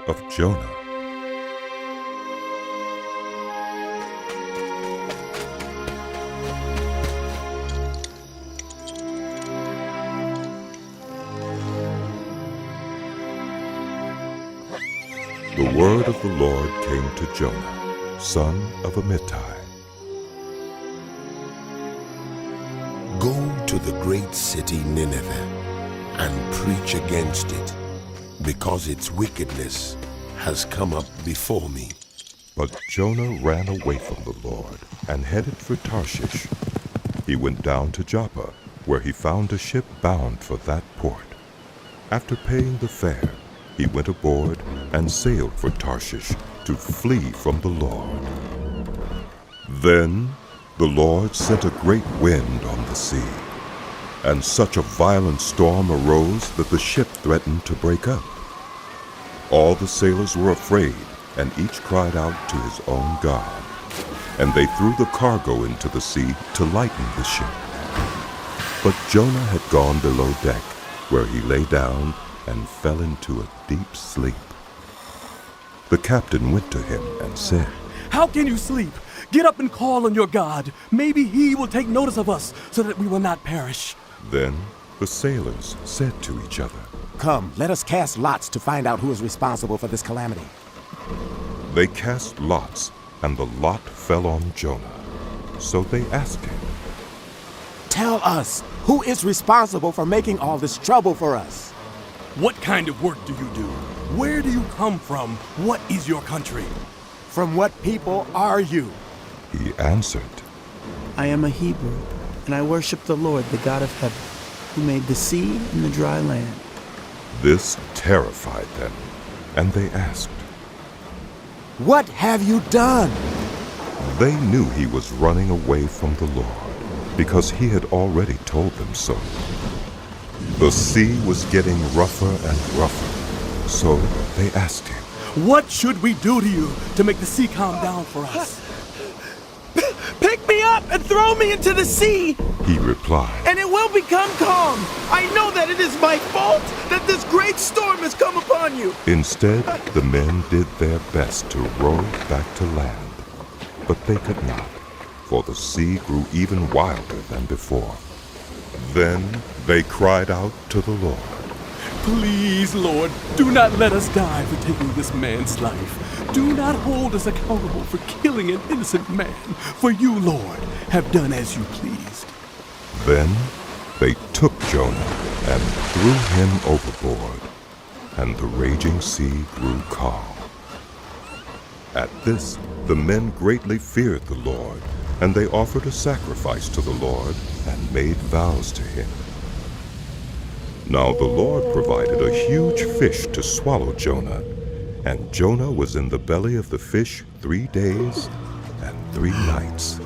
of Jonah. The word of the Lord came to Jonah, son of Amittai. Go to the great city Nineveh and preach against it, because its wickedness has come up before me. But Jonah ran away from the Lord and headed for Tarshish. He went down to Joppa, where he found a ship bound for that port. After paying the fare, he went aboard and sailed for Tarshish to flee from the Lord. Then the Lord sent a great wind on the sea, and such a violent storm arose that the ship threatened to break up. All the sailors were afraid, and each cried out to his own God. And they threw the cargo into the sea to lighten the ship. But Jonah had gone below deck, where he lay down and fell into a deep sleep. The captain went to him and said, "How can you sleep? Get up and call on your God. Maybe he will take notice of us so that we will not perish." Then the sailors said to each other, "Come, let us cast lots to find out who is responsible for this calamity." They cast lots, and the lot fell on Jonah. So they asked him, "Tell us, who is responsible for making all this trouble for us?" "What kind of work do you do? Where do you come from? What is your country?" "From what people are you?" He answered, I am a Hebrew, and I worship the Lord, the God of heaven, who made the sea and the dry land. This terrified them, and they asked, "What have you done?" They knew he was running away from the Lord, because he had already told them so. The sea was getting rougher and rougher, so they asked him, "What should we do to you to make the sea calm down for us?" Pick me up and throw me into the sea, He replied, and it will become calm. I know that it is my fault that this great storm has come upon you. Instead, the men did their best to row back to land, but they could not, for the sea grew even wilder than before. Then they cried out to the Lord, "Please, Lord, do not let us die for taking this man's life. Do not hold us accountable for killing an innocent man, for you, Lord, have done as you pleased." Then they took Jonah and threw him overboard, and the raging sea grew calm. At this, the men greatly feared the Lord, and they offered a sacrifice to the Lord and made vows to him. Now the Lord provided a huge fish to swallow Jonah, and Jonah was in the belly of the fish 3 days and 3 nights.